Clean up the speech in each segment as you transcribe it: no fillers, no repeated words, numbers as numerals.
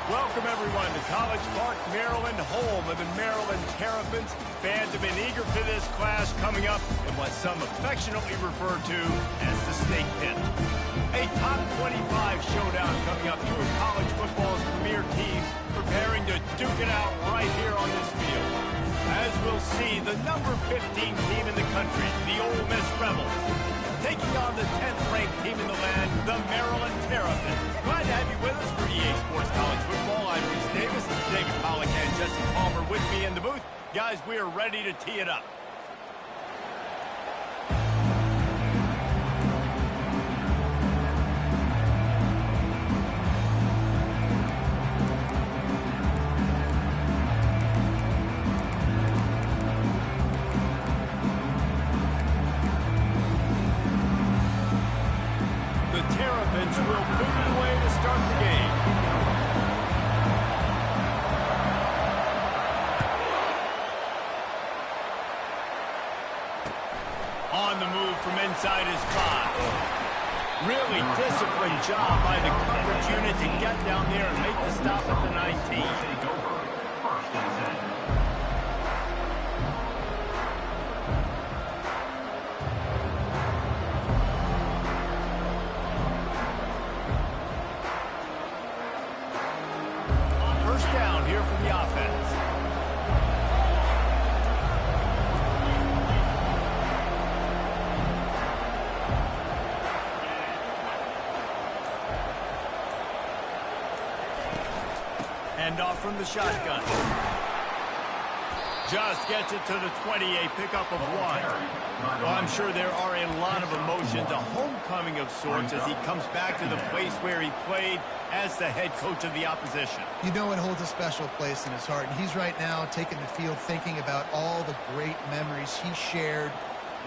Welcome, everyone, to College Park, Maryland, home of the Maryland Terrapins. Fans have been eager for this clash coming up in what some affectionately refer to as the Snake Pit. A top 25 showdown coming up through college football's premier teams preparing to duke it out right here on this field. As we'll see, the number 15 team in the country, the Ole Miss Rebels, taking on the 10th-ranked team in the land, the Maryland Terrapins. Glad to have you with us for EA Sports College Football. I'm Reese Davis, David Pollack, and Jesse Palmer with me in the booth. Guys, we are ready to tee it up. On the move from inside his 5. Really disciplined job by the coverage unit to get down there and make the stop at the 19. First down here for the offense. Hand off from the shotgun. Just gets it to the 20, a pickup of 1. Well, I'm sure there are a lot of emotions, a homecoming of sorts as he comes back to the place where he played as the head coach of the opposition. You know it holds a special place in his heart, and he's right now taking the field thinking about all the great memories he shared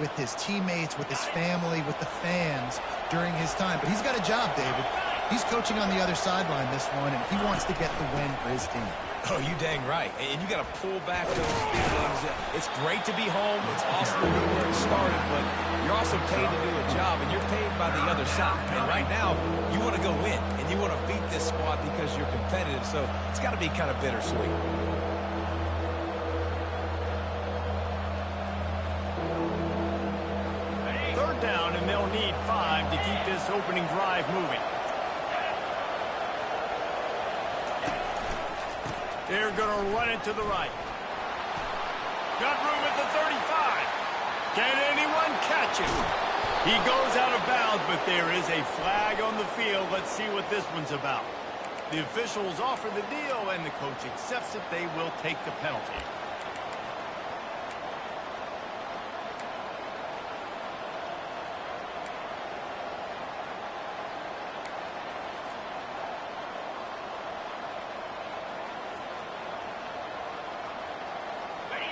with his teammates, with his family, with the fans during his time. But he's got a job, David. He's coaching on the other sideline this one, and he wants to get the win for his team. Oh, you dang right. And you got to pull back those feelings. It's great to be home. It's awesome to be where it started, but you're also paid to do a job, and you're paid by the other side. And right now, you want to go win, and you want to beat this squad because you're competitive, so it's got to be kind of bittersweet. Third down, and they'll need 5 to keep this opening drive moving. They're going to run it to the right. Got room at the 35. Can anyone catch him? He goes out of bounds, but there is a flag on the field. Let's see what this one's about. The officials offer the deal, and the coach accepts it. They will take the penalty.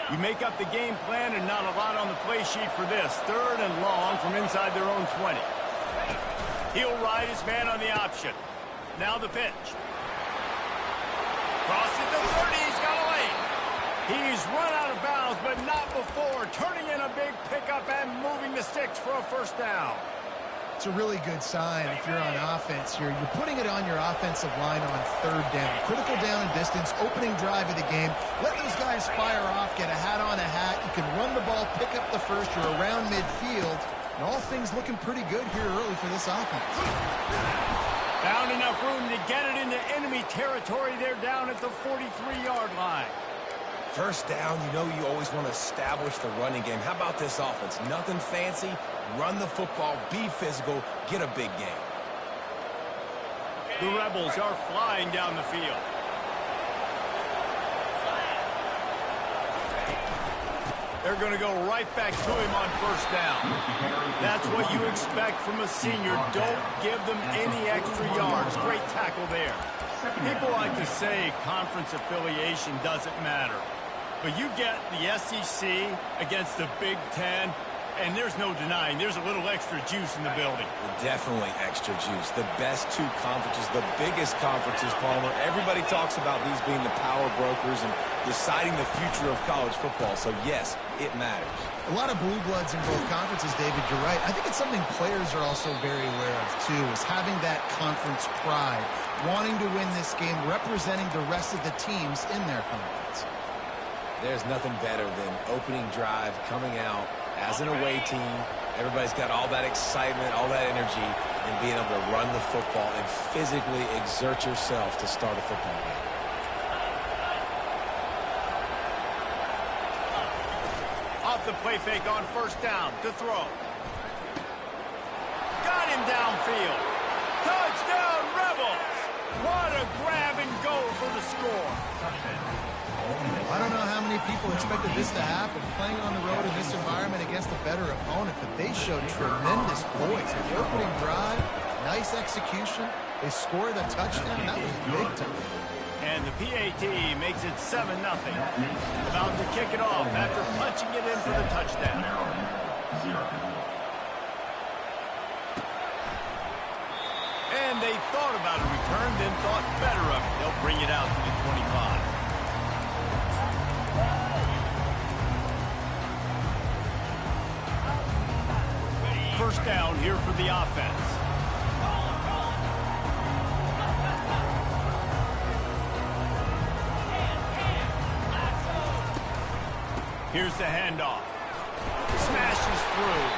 You make up the game plan and not a lot on the play sheet for this. Third and long from inside their own 20. He'll ride his man on the option. Now the pitch. Crosses the 30. He's got a lane. He's run out of bounds, but not before. Turning in a big pickup and moving the sticks for a first down. It's a really good sign if you're on offense here. You're putting it on your offensive line on third down. Critical down and distance, opening drive of the game. Let those guys fire off, get a hat on a hat. You can run the ball, pick up the first. You're around midfield. And all things looking pretty good here early for this offense. Found enough room to get it into enemy territory. They're down at the 43-yard line. First down, you know you always want to establish the running game. How about this offense? Nothing fancy. Run the football, be physical, get a big game. The Rebels are flying down the field. They're going to go right back to him on first down. That's what you expect from a senior. Don't give them any extra yards. Great tackle there. People like to say conference affiliation doesn't matter. But you get the SEC against the Big Ten, And there's no denying there's a little extra juice in the building. Definitely extra juice. The best two conferences, the biggest conferences, Palmer. Everybody talks about these being the power brokers and deciding the future of college football. So, yes, it matters. A lot of blue bloods in both conferences, David. You're right. I think it's something players are also very aware of, too, is having that conference pride, wanting to win this game, representing the rest of the teams in their conference. There's nothing better than opening drive, coming out as an away team. Everybody's got all that excitement, all that energy, and being able to run the football and physically exert yourself to start a football game. Off the play fake on first down to throw. Got him downfield. Touchdown, Rebels! What a grab and go for the score. I don't know how many people expected this to happen, playing on the road in this environment against a better opponent, but they showed tremendous poise. The opening drive, nice execution. They scored a touchdown. That was big time. And the PAT makes it 7-0. About to kick it off after punching it in for the touchdown. And they thought about a return, then thought better of it. They'll bring it out to the 25. First down here for the offense. Here's the handoff. Smashes through.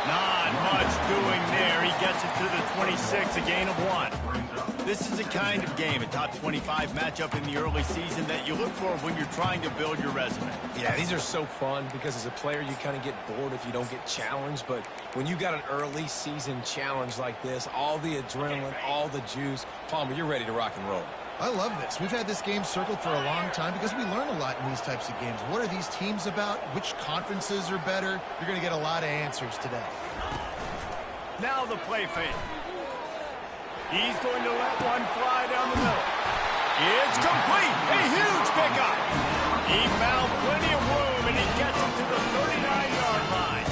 Not much doing there. He gets it to the 26, a gain of 1. This is a kind of game, a top 25 matchup in the early season that you look for when you're trying to build your resume. Yeah, these are so fun because as a player, you kind of get bored if you don't get challenged. But when you got an early season challenge like this, all the adrenaline, all the juice, Palmer, you're ready to rock and roll. I love this. We've had this game circled for a long time because we learn a lot in these types of games. What are these teams about? Which conferences are better? You're going to get a lot of answers today. Now the play fake. He's going to let one fly down the middle. It's complete. A huge pickup. He found plenty of room, and he gets it to the 39-yard line.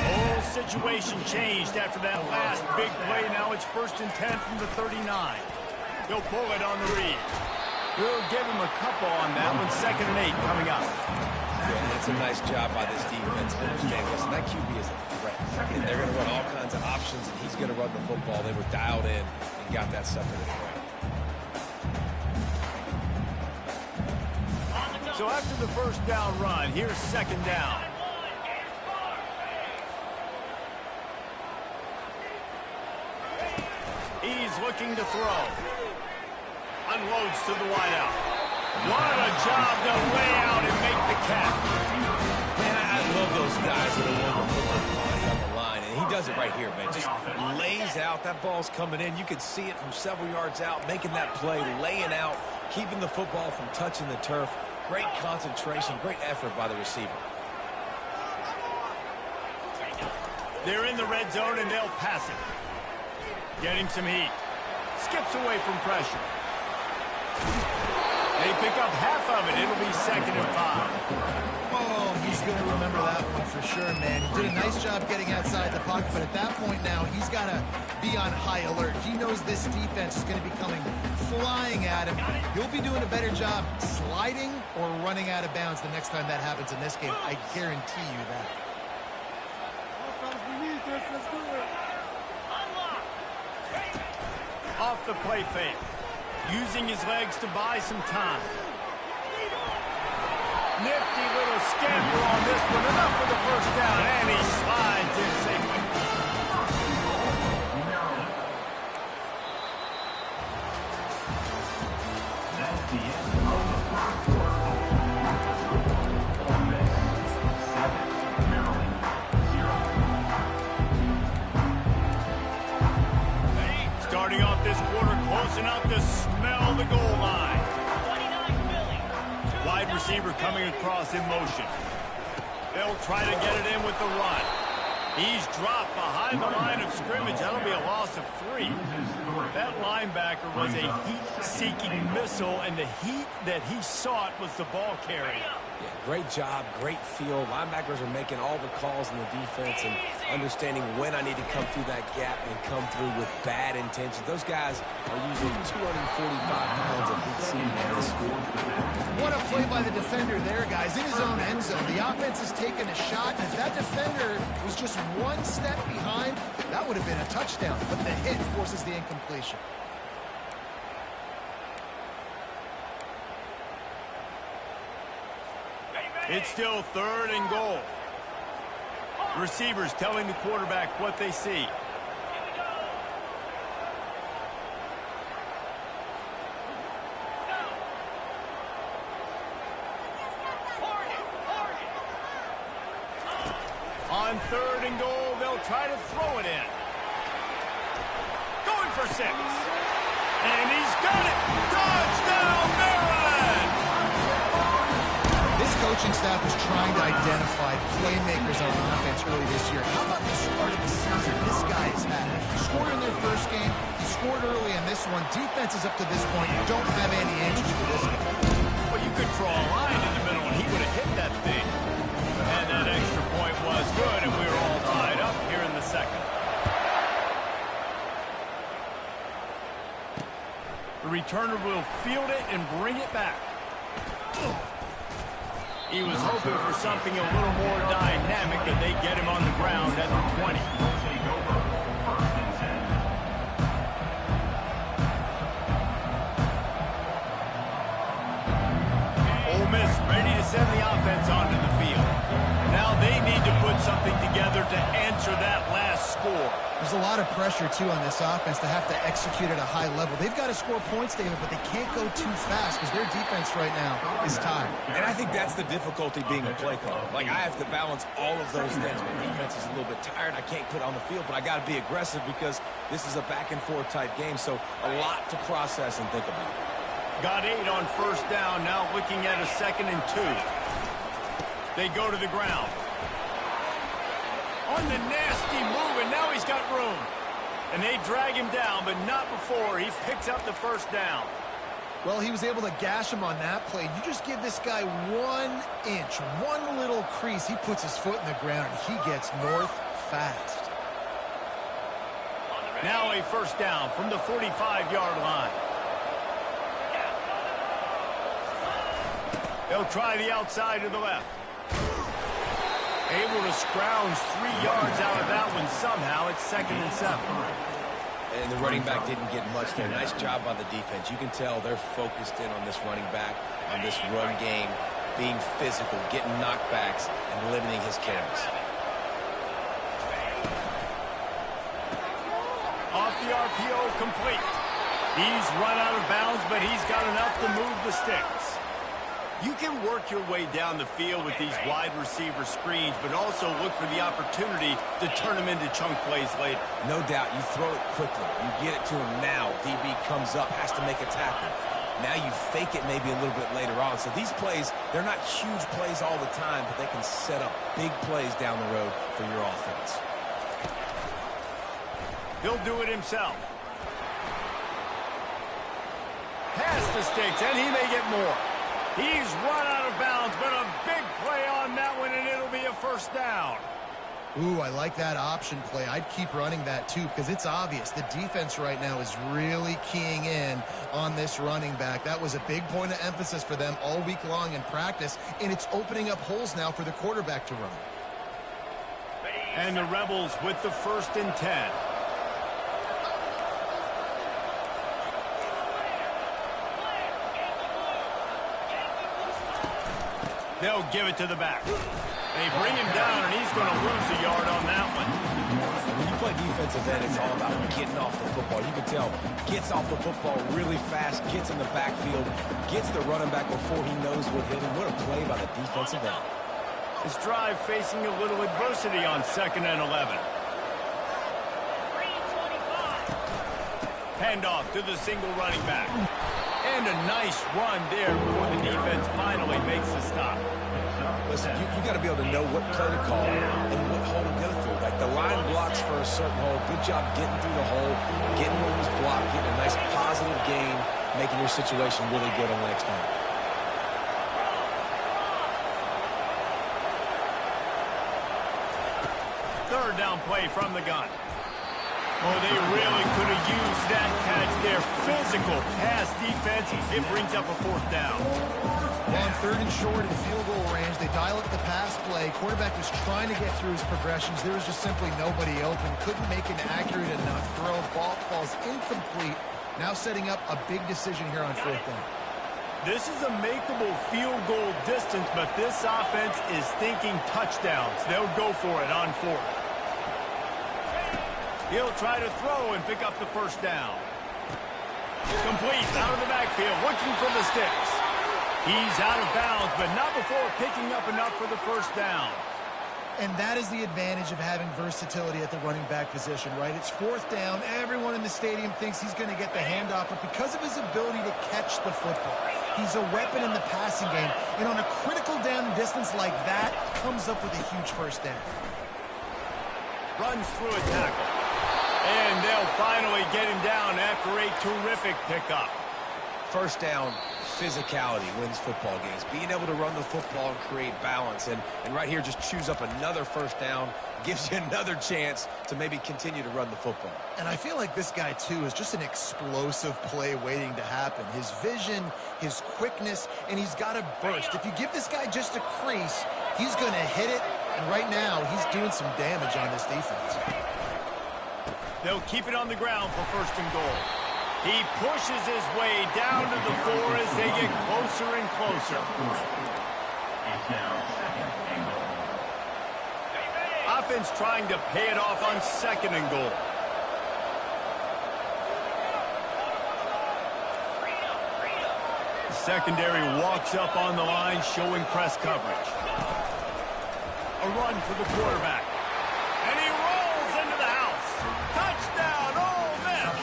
Whole situation changed after that last big play. Now it's 1st and 10 from the 39. He'll pull it on the read. We'll give him a couple on that one. 2nd and 8 coming up. Yeah, that's a nice job by this defense. Understand, listen, that QB is a threat. And they're going to run all kinds of options, and he's going to run the football. They were dialed in and got that stuff in the threat. So after the first down run, here's 2nd down. He's looking to throw. Unloads to the wideout. What a job to lay out and make the catch. Man, I love those guys that are willing to put their body on the line. And he does it right here, man. Just lays out. That ball's coming in. You can see it from several yards out, making that play, laying out, keeping the football from touching the turf. Great concentration, great effort by the receiver. They're in the red zone, and they'll pass it. Getting some heat. Skips away from pressure. They pick up half of it. It'll be 2nd and 5. Oh, he's going to remember that one for sure, man. He did a nice job getting outside the pocket, but at that point now, he's got to be on high alert. He knows this defense is going to be coming flying at him. He'll be doing a better job sliding or running out of bounds the next time that happens in this game. I guarantee you that. Off the play fake. Using his legs to buy some time. Nifty little scamper on this one. Enough for the first down, and he slides in safely. That's the end of the first quarter. Ole Miss 7, Maryland 0. Starting off this quarter close enough to smell the goal line. Wide receiver coming across in motion. They'll try to get it in with the run. He's dropped behind the line of scrimmage. That'll be a loss of 3. That linebacker was a heat-seeking missile, and the heat that he sought was the ball carrier. Yeah, great job, great feel. Linebackers are making all the calls in the defense and understanding when I need to come through that gap and come through with bad intentions. Those guys are using 245 pounds of heat seating in this school. What a play by the defender there, guys. In his own end zone, the offense has taken a shot. If that defender was just one step behind, that would have been a touchdown. But the hit forces the incompletion. It's still 3rd and goal. Receivers telling the quarterback what they see. On 3rd and goal, they'll try to throw it in. Going for 6. And he's got it. Touchdown, Maryland! This coaching staff was trying to identify playmakers on offense early this year. How about the start of the season this guy has had? He scored in their first game. He scored early in this one. Defenses up to this point don't have any answers for this guy. Well, you could draw a line in the middle, and he would have hit that thing. And that extra point was good, and we were all tied up here in the second. The returner will field it and bring it back. He was hoping for something a little more dynamic, but they get him on the ground at the 20. Ole Miss ready to send the offense onto the field. Now they need to put something together to answer that last score. There's a lot of pressure, too, on this offense to have to execute at a high level. They've got to score points, David, but they can't go too fast because their defense right now is tired. And I think that's the difficulty being a play caller. Like, I have to balance all of those things. My defense is a little bit tired. I can't put on the field, but I got to be aggressive because this is a back-and-forth type game, so a lot to process and think about. Got 8 on 1st down, now looking at a 2nd and 2. They go to the ground. On the nasty move, and now he's got room. And they drag him down, but not before he picks up the 1st down. Well, he was able to gash him on that play. You just give this guy 1 inch, one little crease. He puts his foot in the ground, and he gets north fast. Now a 1st down from the 45-yard line. They'll try the outside to the left. Able to scrounge 3 yards out of that one somehow. It's 2nd and 7. And the running back didn't get much there. Nice job by the defense. You can tell they're focused in on this running back, on this run game, being physical, getting knockbacks, and limiting his carries. Off the RPO, complete. He's run out of bounds, but he's got enough to move the sticks. You can work your way down the field with these wide receiver screens, but also look for the opportunity to turn them into chunk plays later. No doubt, you throw it quickly. You get it to him now. DB comes up, has to make a tackle. Now you fake it maybe a little bit later on. So these plays, they're not huge plays all the time, but they can set up big plays down the road for your offense. He'll do it himself. Pass the sticks, and he may get more. He's run out of bounds, but a big play on that one, and it'll be a 1st down. Ooh, I like that option play. I'd keep running that, too, because it's obvious. The defense right now is really keying in on this running back. That was a big point of emphasis for them all week long in practice, and it's opening up holes now for the quarterback to run. And the Rebels with the 1st and 10. They'll give it to the back. They bring him down, and he's going to lose a yard on that one. When you play defensive end, it's all about getting off the football. You can tell, gets off the football really fast, gets in the backfield, gets the running back before he knows what hit him. What a play by the defensive end. This drive facing a little adversity on 2nd and 11. Handoff to the single running back. And a nice run there before the defense finally makes the stop. Listen, you got to be able to know what play to call and what hole to go through. Like the line blocks for a certain hole. Good job getting through the hole, getting what was blocked, getting a nice positive gain, making your situation really good on the next time. play from the gun. Oh, they really could have used that catch there. Physical pass defense. It brings up a fourth down. Well, on third and short in field goal range, they dial up the pass play. Quarterback was trying to get through his progressions. There was just simply nobody open. Couldn't make an accurate enough throw. Ball falls incomplete. Now setting up a big decision here on fourth down. This is a makeable field goal distance, but this offense is thinking touchdowns. They'll go for it on fourth. He'll try to throw and pick up the first down. Complete out of the backfield, looking for the sticks. He's out of bounds, but not before picking up enough for the first down. And that is the advantage of having versatility at the running back position, right? It's fourth down. Everyone in the stadium thinks he's going to get the handoff, but because of his ability to catch the football, he's a weapon in the passing game. And on a critical down distance like that, comes up with a huge first down. Runs through a tackle. And they'll finally get him down after a terrific pickup. First down, physicality wins football games. Being able to run the football and create balance. And right here, just choose up another first down. Gives you another chance to maybe continue to run the football. And I feel like this guy, too, is just an explosive play waiting to happen. His vision, his quickness, and he's got a burst. If you give this guy just a crease, he's going to hit it. And right now, he's doing some damage on this defense. They'll keep it on the ground for first and goal. He pushes his way down to the 4 as they get closer and closer. It's now second and goal. Offense trying to pay it off on second and goal. The secondary walks up on the line, showing press coverage. A run for the quarterback. And he rolls into the house. Touchdown, Ole Miss!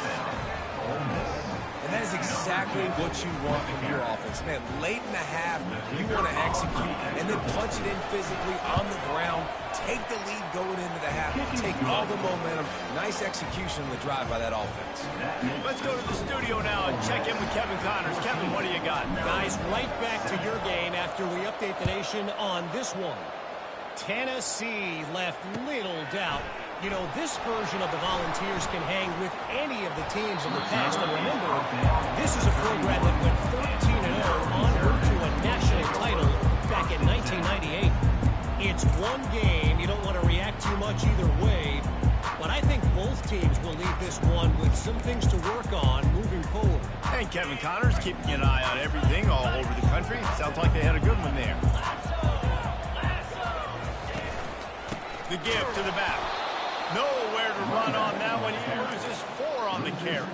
And that is exactly what you want from your offense. Man, late in the half, you want to execute and then punch it in physically on the ground. Take the lead going into the half. Take all the momentum. Nice execution on the drive by that offense. Let's go to the studio now and check in with Kevin Connors. Kevin, what do you got? Guys, right back to your game after we update the nation on this one. Tennessee left little doubt. You know, this version of the Volunteers can hang with any of the teams in the past. And remember, this is a program that went 13-0 en route to a national title back in 1998. It's one game. You don't want to react too much either way. But I think both teams will leave this one with some things to work on moving forward. And Kevin Connors keeping an eye on everything all over the country. Sounds like they had a good one there. The give to the back. Nowhere to run on that one. He loses 4 on the carry.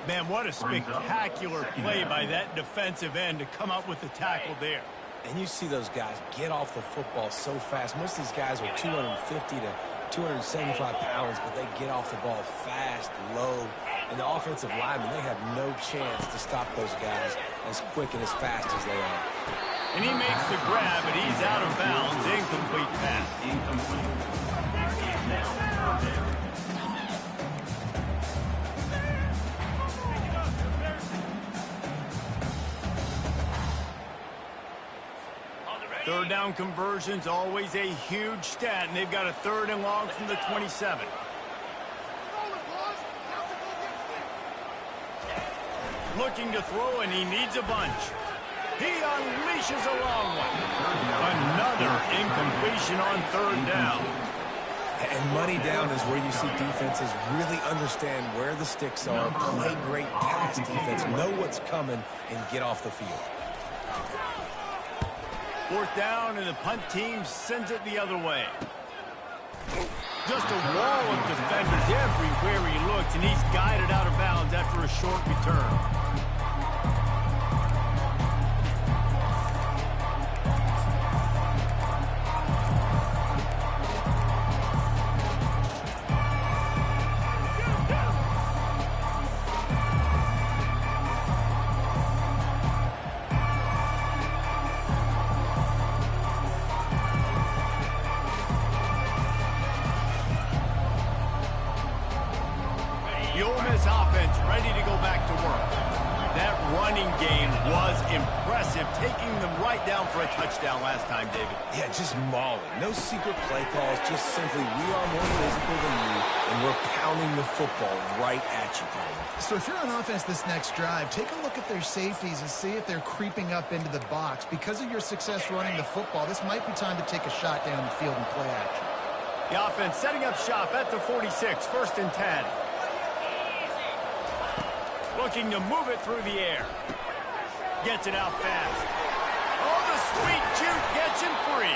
Man, what a spectacular play by that defensive end to come up with the tackle there. And you see those guys get off the football so fast. Most of these guys are 250 to 275 pounds, but they get off the ball fast, low. And the offensive linemen, they have no chance to stop those guys as quick and as fast as they are. And he makes the grab, but he's out of bounds. Incomplete pass. Third down conversions, always a huge stat, and they've got a third and long from the 27. Looking to throw, and he needs a bunch. He unleashes a long one. Another incompletion on third down. And money down is where you see defenses really understand where the sticks are, play great pass defense, know what's coming, and get off the field. Fourth down, and the punt team sends it the other way. Just a wall of defenders everywhere he looks, and he's guided out of bounds after a short return. The Ole Miss offense ready to go back to work. running game was impressive, taking them right down for a touchdown last time, David. Yeah, just mauling. No secret play calls, just simply we are more physical than you, and we're pounding the football right at you. So if you're on offense this next drive, take a look at their safeties and see if they're creeping up into the box. Because of your success running the football, this might be time to take a shot down the field and play action. The offense setting up shop at the 46, 1st and 10. Looking to move it through the air. Gets it out fast. Oh, the sweet juke gets him free.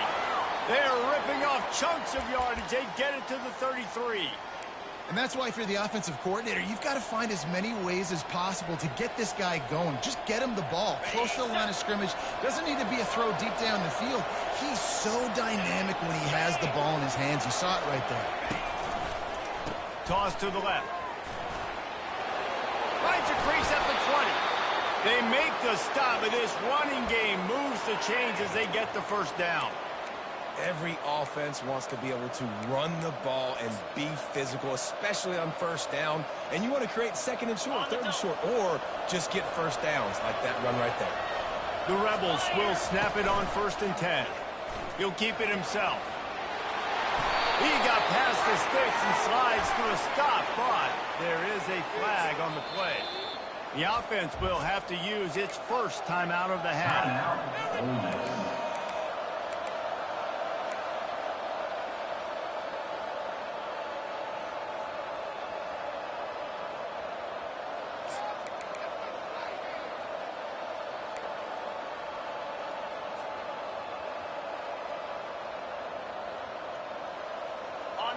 They're ripping off chunks of yardage. They get it to the 33. And that's why if you're the offensive coordinator, you've got to find as many ways as possible to get this guy going. Just get him the ball close to the line of scrimmage. Doesn't need to be a throw deep down the field. He's so dynamic when he has the ball in his hands. You saw it right there. Toss to the left. Finds a crease at the 20. They make the stop, and this running game moves the chains as they get the first down. Every offense wants to be able to run the ball and be physical, especially on 1st down. And you want to create 2nd and short, 3rd and short, or just get 1st downs like that run right there. The Rebels will snap it on 1st and 10. He'll keep it himself. He got past the sticks and slides to a stop, but there is a flag on the play. The offense will have to use its first timeout of the half.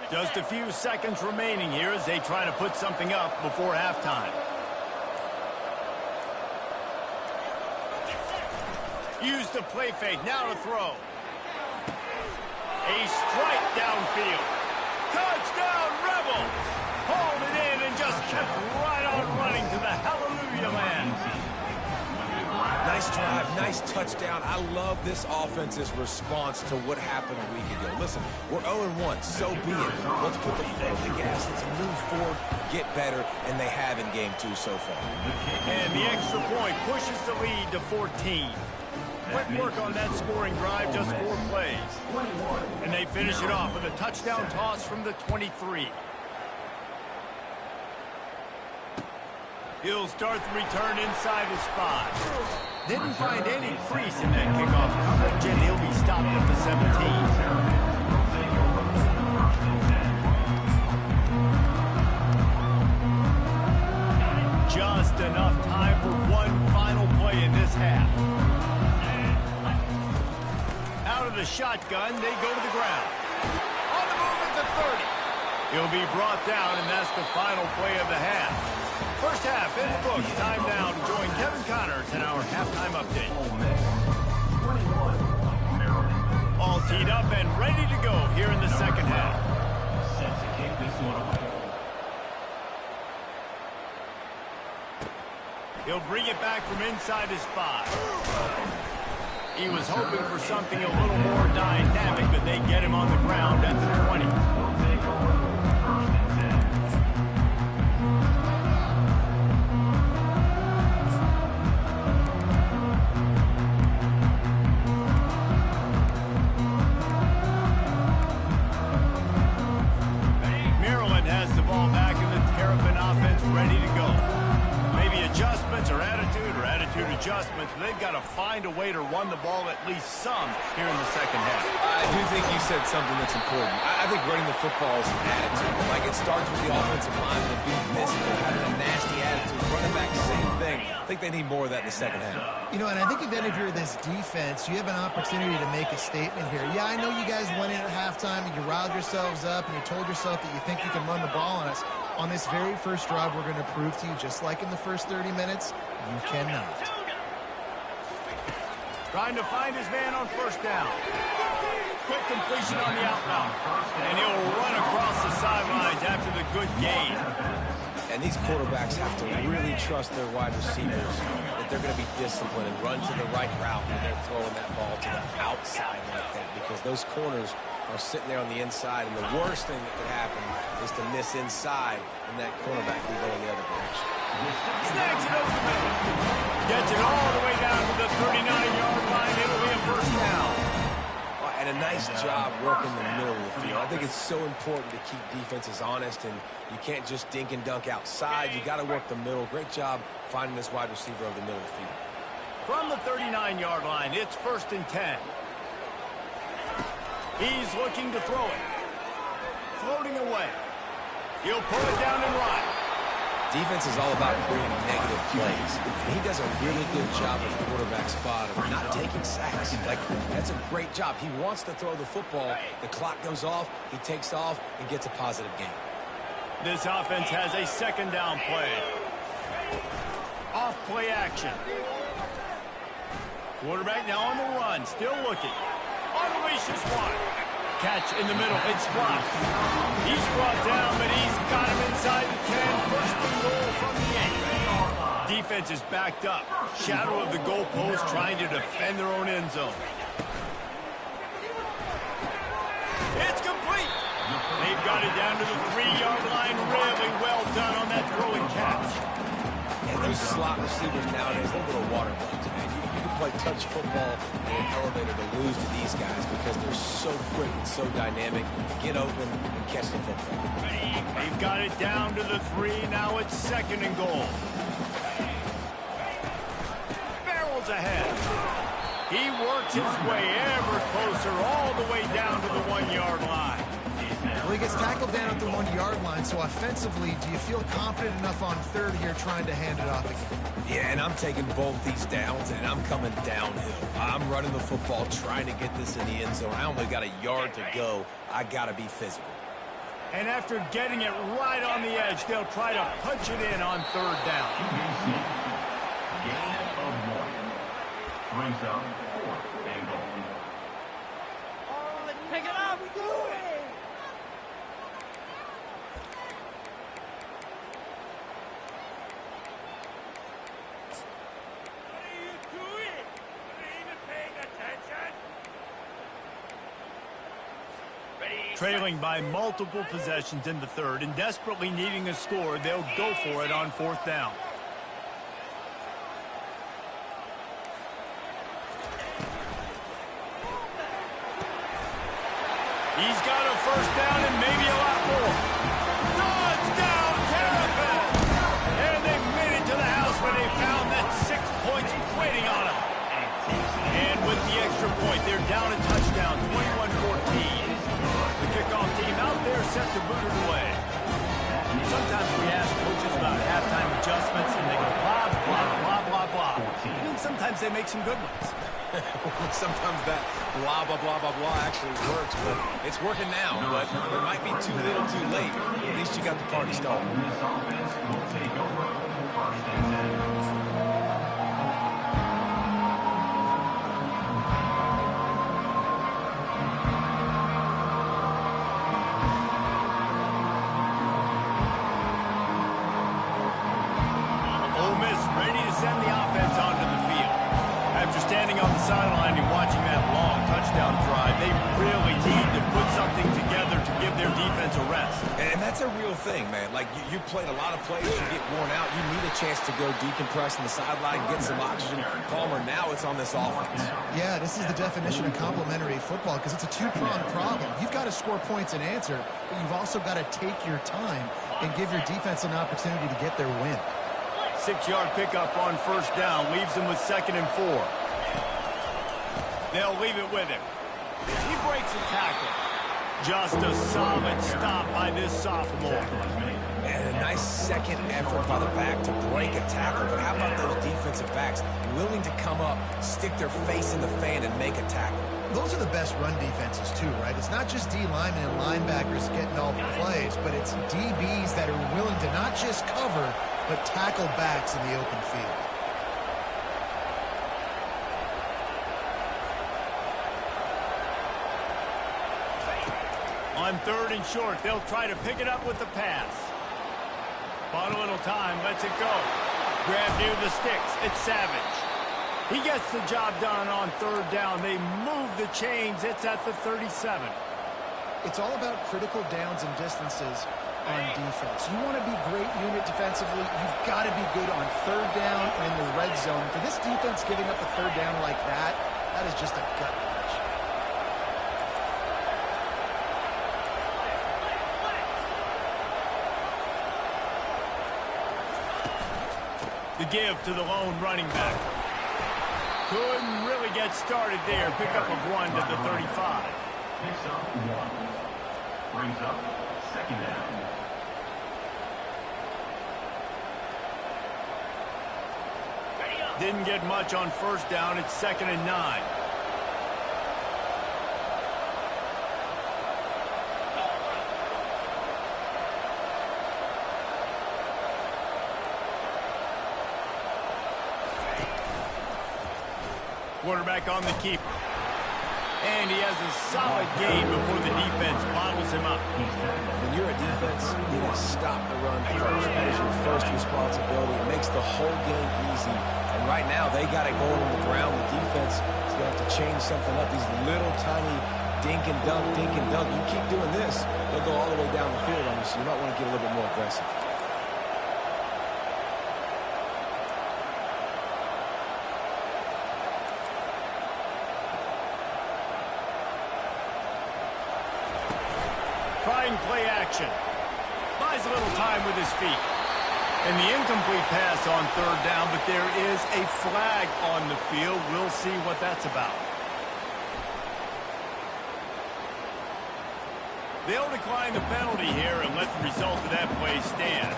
Just a few seconds remaining here as they try to put something up before halftime. Use the play fake, now to throw. A strike downfield. Touchdown, Rebels! Hauled it in and just kept right on running to the hallelujah land. Nice drive, nice touchdown. I love this offense's response to what happened a week ago. Listen, we're 0-1, so be it. Let's put the foot on the gas, let's move forward, get better, and they have in game 2 so far. And the extra point pushes the lead to 14. Quick work on that scoring drive, just 4 plays. And they finish it off with a touchdown toss from the 23. He'll start the return inside his 5. Didn't find any crease in that kickoff coverage, and he'll be stopped at the 17. Just enough time for one final play in this half. Out of the shotgun, they go to the ground. On the move at the 30. He'll be brought down, and that's the final play of the half. First half in the books. Time now to join Kevin Connors in our halftime update. All teed up and ready to go here in the second half. Set to kick this one away. He'll bring it back from inside his 5. He was hoping for something a little more dynamic, but they get him on the ground at the 20. Adjustments, but they've got to find a way to run the ball at least some here in the second half. I do think you said something that's important. I think running the football is an attitude. Like, it starts with the offensive line and being physical, having a nasty attitude. Running back, same thing. I think they need more of that in the second half. You know, and I think if any of you are this defense, you have an opportunity to make a statement here. Yeah, I know you guys went in at halftime and you riled yourselves up and you told yourself that you think you can run the ball on us. On this very first drive, we're going to prove to you, just like in the first 30 minutes, you cannot. Trying to find his man on first down. Quick completion on the out route. And he'll run across the sidelines after the good gain. And these quarterbacks have to really trust their wide receivers that they're going to be disciplined and run to the right route when they're throwing that ball to the outside like that, because those corners are sitting there on the inside, and the worst thing that could happen is to miss inside and that cornerback be going the other direction. Snags it over the middle. Gets it all the way down to the 39-yard line. It'll be a first down. And a nice job working the middle of the field. I think it's so important to keep defenses honest, and you can't just dink and dunk outside. You got to work the middle. Great job finding this wide receiver over the middle of the field. From the 39-yard line, it's 1st and 10. He's looking to throw it. Floating away. He'll pull it down and run. Defense is all about creating negative plays. And he does a really good job of quarterback spot of not taking sacks. Like, that's a great job. He wants to throw the football. The clock goes off. He takes off and gets a positive gain. This offense has a 2nd down play. Off play action. Quarterback now on the run. Still looking. Unleashes one. Catch in the middle. It's blocked. He's brought down, but he's got him inside the 10. 1st and goal from the 8. Defense is backed up. Shadow of the goalpost trying to defend their own end zone. It's complete. They've got it down to the 3-yard line. Really well done on that throw and catch. And those slot receivers nowadays, they're little water bugs, man. You can play touch football in an elevator to lose to these guys because they're so quick and so dynamic. Get open and catch the football. They've got it down to the 3. Now it's 2nd and goal. Barrels ahead. He works his way ever closer all the way down to the 1-yard line. Well, he gets tackled down at the 1-yard line, so offensively, do you feel confident enough on 3rd here trying to hand it off again? Yeah, and I'm taking both these downs, and I'm coming downhill. I'm running the football, trying to get this in the end zone. I only got a yard to go. I got to be physical. And after getting it right on the edge, they'll try to punch it in on 3rd down. Gain of 1. Brings up 4th and goal. Oh, let's pick it up. We do it. Trailing by multiple possessions in the 3rd and desperately needing a score, they'll go for it on 4th down. He's got a 1st down and maybe a lot more. Touchdown, Terrapin! And they made it to the house when they found that 6 points waiting on them. And with the extra point, they're down a touchdown, 21-14. The kickoff team out there set to boot it away. Sometimes we ask coaches about halftime adjustments, and they go blah, blah, blah, blah, blah. And then sometimes they make some good ones. Sometimes that blah, blah, blah, blah, blah actually works, but it's working now. But it might be too little too late. At least you got the party started. This offense will take over 1st and 10. Ole Miss ready to send the offense onto the field. After standing on the sideline and watching that long touchdown drive, they really need to put something together to give their defense a rest. And that's a real thing, man. Like, you played a lot of plays, you get worn out, you need a chance to go decompress on the sideline, get some oxygen. Palmer, now it's on this offense. Yeah, this is the definition of complementary football because it's a two-pronged problem. You've got to score points and answer, but you've also got to take your time and give your defense an opportunity to get their win. 6-yard pickup on 1st down leaves them with 2nd and 4. They'll leave it with him. He breaks a tackle. Just a solid stop by this sophomore. And a nice second effort by the back to break a tackle. But how about those defensive backs willing to come up, stick their face in the fan, and make a tackle? Those are the best run defenses, too, right? It's not just D linemen and linebackers getting all the plays, but it's DBs that are willing to not just cover, but tackle backs in the open field. On 3rd and short, they'll try to pick it up with the pass. Bought a little time, lets it go. Grab near the sticks, it's Savage. He gets the job done on 3rd down. They move the chains, it's at the 37. It's all about critical downs and distances. on defense. You want to be great unit defensively. You've got to be good on third down and in the red zone. For this defense giving up a third down like that, that is just a gut punch. The give to the lone running back. Couldn't really get started there. Pick up a 1 to the 35. Picks up 1. Brings up second down. Didn't get much on first down. It's 2nd and 9. Quarterback on the keeper. And he has a solid game before the defense bottles him up. When you're a defense, you need to stop the run first. That is your first responsibility. It makes the whole game easy. And right now, they got it going on the ground. The defense is going to have to change something up. These little tiny dink and dunk, dink and dunk. You keep doing this, they'll go all the way down the field on you, so you might want to get a little bit more aggressive. Trying play action. Buys a little time with his feet. And the incomplete pass on third down, but there is a flag on the field. We'll see what that's about. They'll decline the penalty here and let the result of that play stand.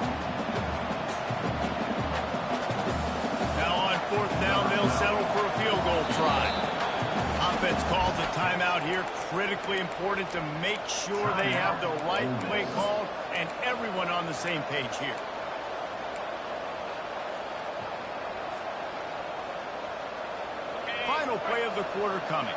Now on fourth down, they'll settle for a field goal try. Offense calls a timeout here. Critically important to make sure they have the right play called and everyone on the same page here. Final play of the quarter coming.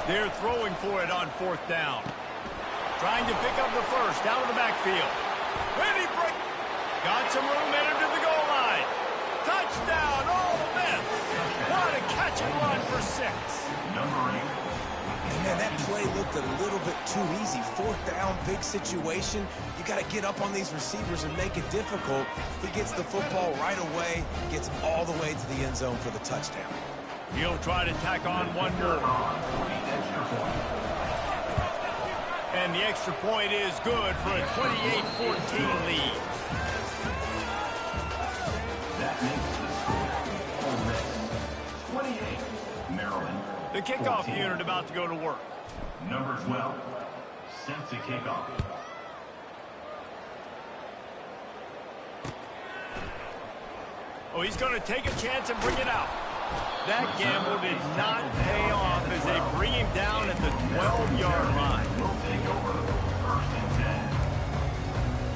They're throwing for it on fourth down. Trying to pick up the first out of the backfield. Ready break. Got some room headed to the goal line. Touchdown, Ole Miss. What a catch and run for 6. Number 8. Man, that play looked a little bit too easy. Fourth down, big situation. You got to get up on these receivers and make it difficult. He gets the football right away, gets all the way to the end zone for the touchdown. He'll try to tack on one more. And the extra point is good for a 28-14 lead. That makes the score. Ole Miss 28, Maryland. The kickoff 14. unit about to go to work. Number 12, sent to kickoff. Oh, he's going to take a chance and bring it out. That gamble did not pay off as they bring him down at the 12-yard line. Will take over first and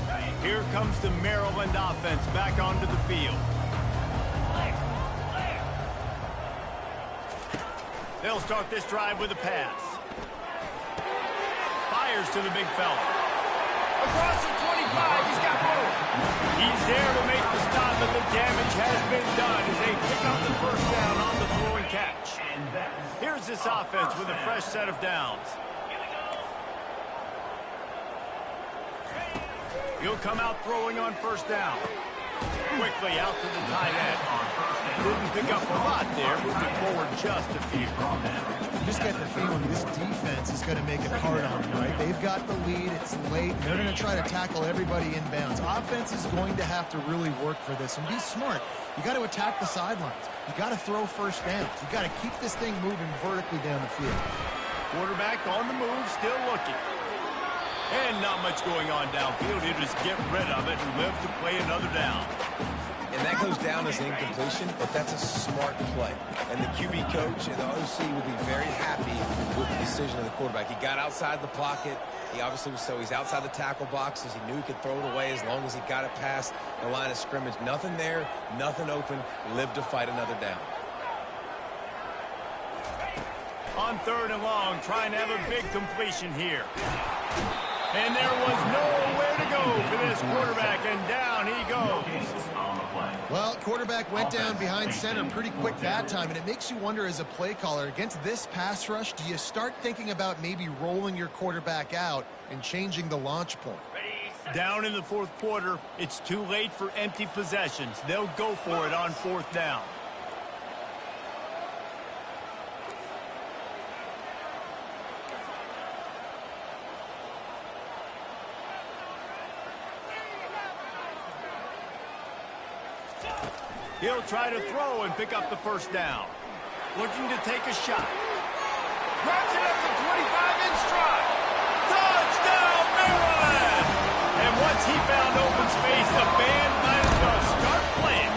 10. Here comes the Maryland offense back onto the field. They'll start this drive with a pass. Fires to the big fella. Across the 25, he's got room. He's there to make the stop, but the damage has been done as they pick up the first down on the throw and catch. Here's this offense with a fresh set of downs. He'll come out throwing on first down. Quickly out to the tight end. Didn't pick up a lot there, moved it forward just a few. You just get the feeling this defense is going to make it hard on them, right? They've got the lead, it's late, and they're going to try to tackle everybody inbounds. Offense is going to have to really work for this and be smart. You got to attack the sidelines. You got to throw first downs. You got to keep this thing moving vertically down the field. Quarterback on the move, still looking. And not much going on downfield. He'll just get rid of it and live to play another down. And that goes down as an incompletion, but that's a smart play. And the QB coach and the OC will be very happy with the decision of the quarterback. He got outside the pocket. He obviously was he's outside the tackle boxes. He knew he could throw it away as long as he got it past the line of scrimmage. Nothing there, nothing open. Live to fight another down. On third and long, trying to have a big completion here. And there was nowhere to go for this quarterback, and down he goes. Quarterback went down behind center pretty quick that time, and it makes you wonder as a play caller, against this pass rush, do you start thinking about maybe rolling your quarterback out and changing the launch point? Down in the fourth quarter, it's too late for empty possessions. They'll go for it on fourth down. He'll try to throw and pick up the first down. Looking to take a shot. Grabs it at the 25 in stride. Touchdown, Maryland! And once he found open space, the band might as well start playing.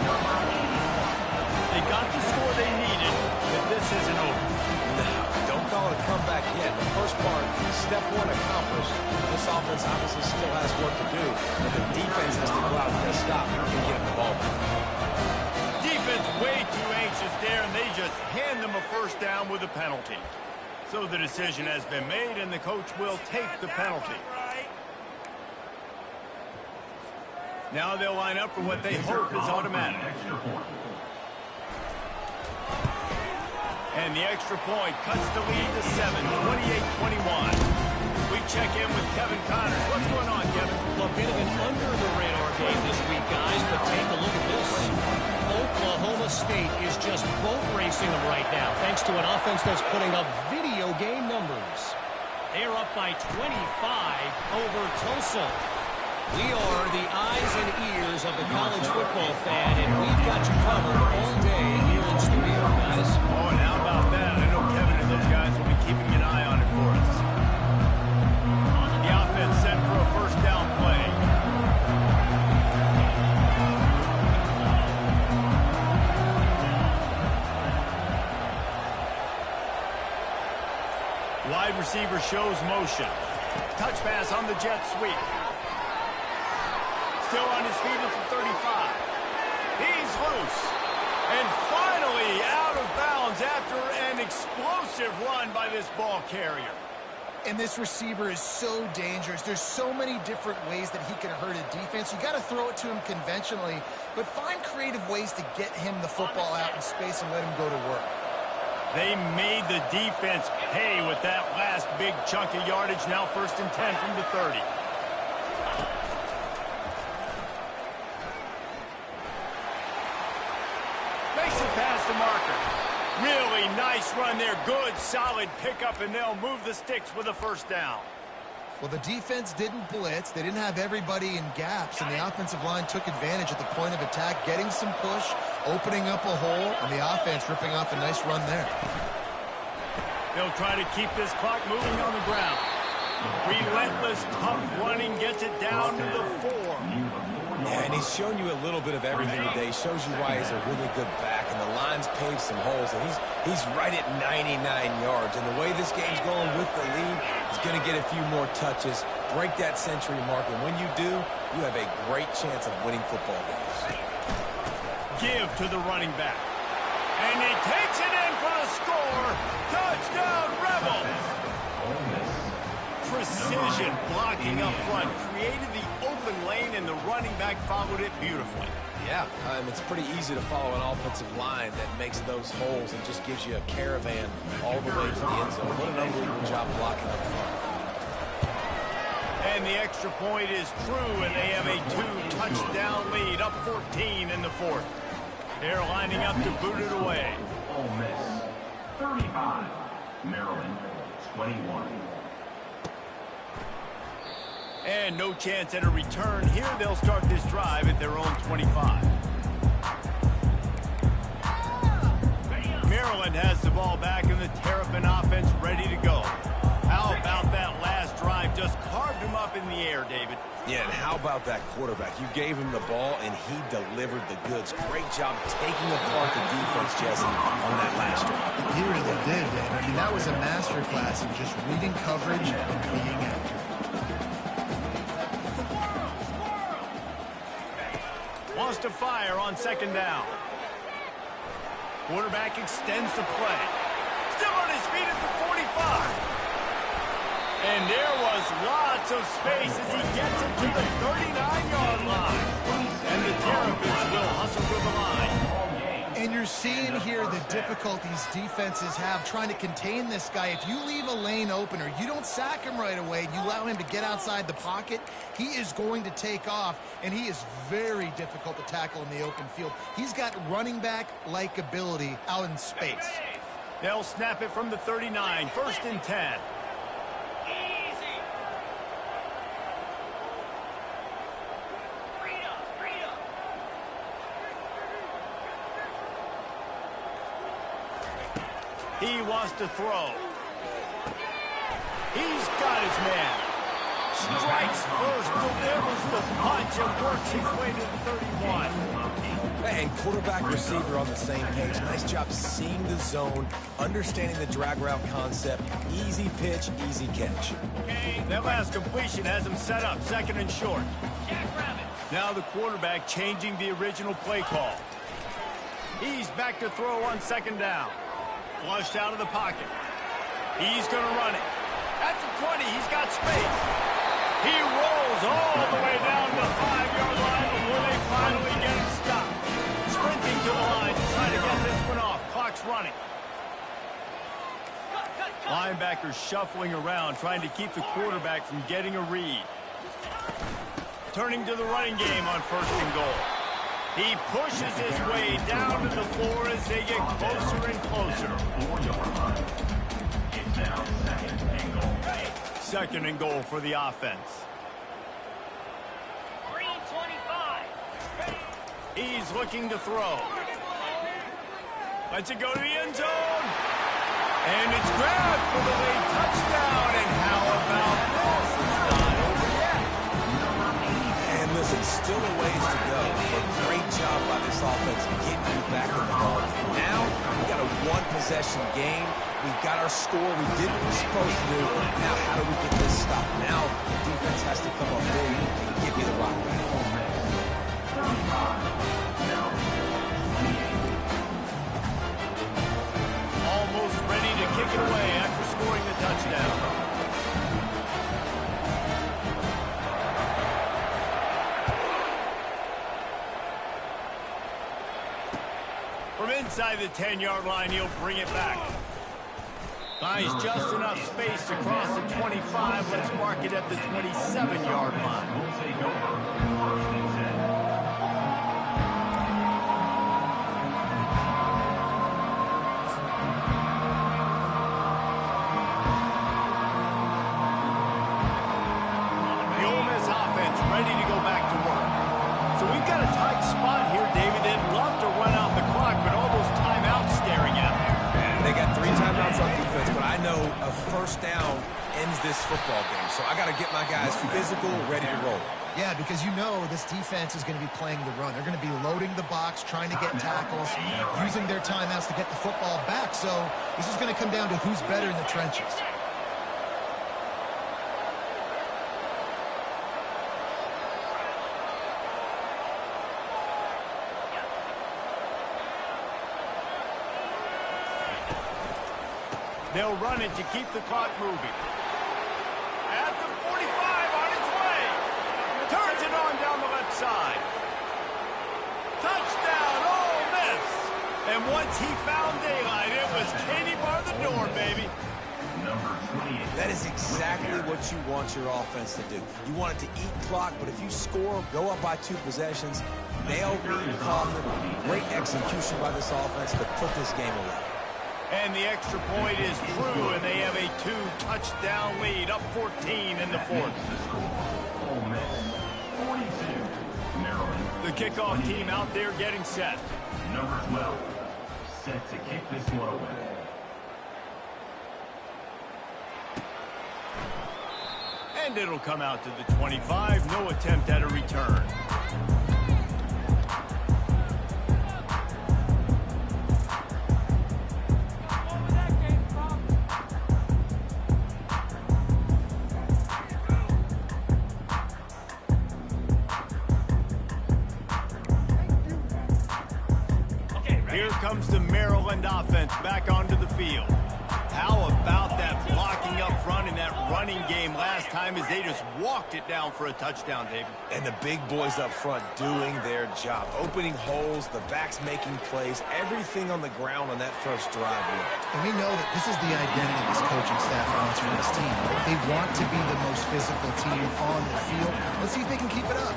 They got the score they needed, but this isn't over. No, don't call it a comeback yet. The first part, step one accomplished. This offense obviously still has work to do, but the defense has to go out and get a stop and get the ball back. Defense way too anxious there, and they just hand them a first down with a penalty. So the decision has been made, and the coach will take the penalty. Now they'll line up for what they hope is automatic. And the extra point cuts the lead to 7, 28-21. We check in with Kevin Connors. What's going on, Kevin? A bit of an under-the-radar game this week, guys, but take a look at this. Oklahoma State is just boat racing them right now, thanks to an offense that's putting up video game numbers. They're up by 25 over Tulsa. We are the eyes and ears of the college football fan, and we've got you covered all day here in studio, guys. Oh, and how about that? I know Kevin and those guys will be keeping an eye on it for us. The offense set for a first down play. Wide receiver shows motion. Touch pass on the jet sweep. Still on his feet at the 35. He's loose. And finally out of bounds after an explosive run by this ball carrier. And this receiver is so dangerous. There's so many different ways that he can hurt a defense. You got to throw it to him conventionally, but find creative ways to get him the football out in space and let him go to work. They made the defense pay with that last big chunk of yardage. Now 1st and 10 from the 30. Makes it past the marker. Really nice run there. Good, solid pickup, and they'll move the sticks with a first down. Well, the defense didn't blitz. They didn't have everybody in gaps, and the offensive line took advantage at the point of attack, getting some push, opening up a hole, and the offense ripping off a nice run there. They'll try to keep this clock moving on the ground. Relentless, tough running gets it down to the 4. Yeah, and he's shown you a little bit of everything today. Shows you why he's a really good back, and the line's paved some holes, and he's right at 99 yards. And the way this game's going with the lead, he's going to get a few more touches, break that century mark, and when you do, you have a great chance of winning football games. Give to the running back. And he takes it in for the score. Touchdown, Rebels! Precision blocking up front created the open lane, and the running back followed it beautifully. Yeah, it's pretty easy to follow an offensive line that makes those holes and just gives you a caravan all the way to the end zone. What an unbelievable job blocking up front. And the extra point is true, and they have a 2-touchdown lead, up 14 in the 4th. They're lining up to boot it away. Ole Miss 35, Maryland 21. And no chance at a return here. They'll start this drive at their own 25. Maryland has the ball back, and the Terrapin offense ready to go. How about that last drive? Just carved him up in the air, David. Yeah, and how about that quarterback? You gave him the ball, and he delivered the goods. Great job taking apart the defense, Jesse, on that last drive. He really did, Dave. I mean, that was a masterclass in just reading coverage and being accurate. Wants to fire on 2nd down. Quarterback extends the play. Still on his feet at the 45. And there was lots of space as he gets it to the 39-yard line. And the Terrapins will muscle to the line. And you're seeing here the difficulties defenses have trying to contain this guy. If you leave a lane open or you don't sack him right away, you allow him to get outside the pocket, he is going to take off, and he is very difficult to tackle in the open field. He's got running back-like ability out in space. They'll snap it from the 39, 1st and 10. He wants to throw. He's got his man. Strikes first, delivers the punch, and works his way to the 31. And quarterback receiver on the same page. Nice job seeing the zone, understanding the drag route concept. Easy pitch, easy catch. That last completion has him set up, 2nd and short. Now the quarterback changing the original play call. He's back to throw on 2nd down. Flushed out of the pocket. He's going to run it. At the 20, he's got space. He rolls all the way down the 5-yard line before they finally get him stopped. Sprinting to the line to try to get this one off. Clock's running. Linebackers shuffling around, trying to keep the quarterback from getting a read. Turning to the running game on 1st and goal. He pushes his way down to the floor as they get closer and closer. 2nd and goal for the offense. Green 25. He's looking to throw. Lets it go to the end zone. And it's grabbed for the late touchdown. And how about this? It's not over yet. And listen, still a ways to go. But great job by this offense getting you back in the ball. Now, we got a one-possession game. We got our score. We did what we're supposed to do. Now, how do we get this stopped? Now, the defense has to come up big and give me the rock back. Almost ready to kick it away after scoring the touchdown. From inside the 10-yard line, he'll bring it back. Finds just enough space to cross the 25. Let's mark it at the 27-yard line. We'll take over 1st and 10. The Ole Miss offense ready to go back to work. So we've got a tight spot here, David. They'd love to run out the clock, but all those timeouts staring at them. They got 3 timeouts on defense, but I know a 1st down ends this football game. So I got to get my guys physical, ready to roll. Yeah, because you know this defense is going to be playing the run. They're going to be loading the box, trying to get tackles, using their timeouts to get the football back. So this is going to come down to who's better in the trenches. They'll run it to keep the clock moving. At the 45, on its way. Turns it on down the left side. Touchdown, Ole Miss. And once he found daylight, it was Katie bar the door, baby. That is exactly what you want your offense to do. You want it to eat clock, but if you score, go up by 2 possessions, nail beat coffin. Great execution by this offense to put this game away. And the extra point is true, and they have a 2-touchdown lead, up 14 in the 4th. Ole Miss 42. Maryland. The kickoff team out there getting set. Number 12. Set to kick this one away. And it'll come out to the 25. No attempt at a return. Here comes the Maryland offense back onto the field. How about that blocking up front and that running running game last time as they just walked it down for a touchdown, David. And the big boys up front doing their job, opening holes, the backs making plays, everything on the ground on that first drive. And we know that this is the identity this coaching staff wants from this team. They want to be the most physical team on the field. Let's see if they can keep it up.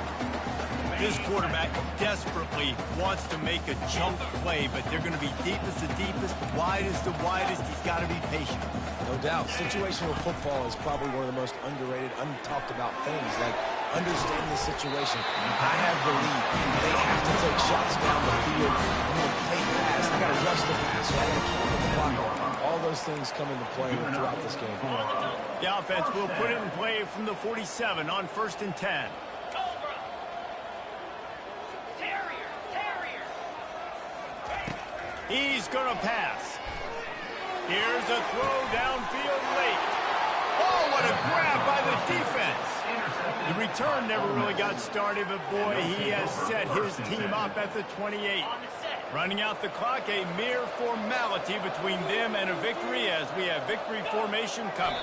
This quarterback desperately wants to make a jump play, but they're going to be deepest to deepest, widest to widest. He's got to be patient. No doubt. Situational football is probably one of the most underrated, untalked about things, like understanding the situation. I have the lead. They have to take shots down the field. I'm going to play pass. I got to rush the pass. So I got to keep the clock on. All those things come into play throughout this game. The offense will put it in play from the 47 on 1st and 10. He's going to pass. Here's a throw downfield late. Oh, what a grab by the defense. The return never really got started, but boy, he has set his team up at the 28. Running out the clock, a mere formality between them and a victory as we have victory formation coming.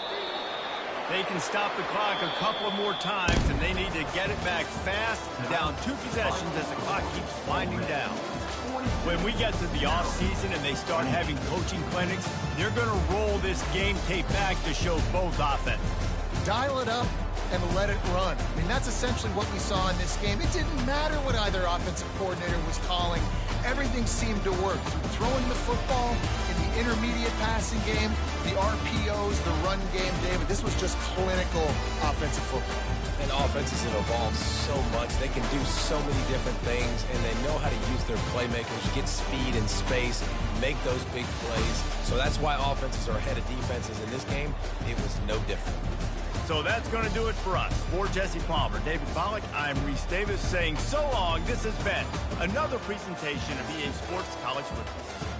They can stop the clock a couple of more times, and they need to get it back fast, down 2 possessions as the clock keeps winding down. When we get to the offseason and they start having coaching clinics, they're going to roll this game tape back to show both offense. Dial it up and let it run. I mean, that's essentially what we saw in this game. It didn't matter what either offensive coordinator was calling. Everything seemed to work. Throwing the football in the intermediate passing game, the RPOs, the run game, David, this was just clinical offensive football. And offenses have evolved so much. They can do so many different things, and they know how to use their playmakers, get speed and space, make those big plays. So that's why offenses are ahead of defenses in this game. It was no different. So that's going to do it for us. For Jesse Palmer, David Pollack, I'm Reese Davis saying so long. This has been another presentation of EA Sports College Football.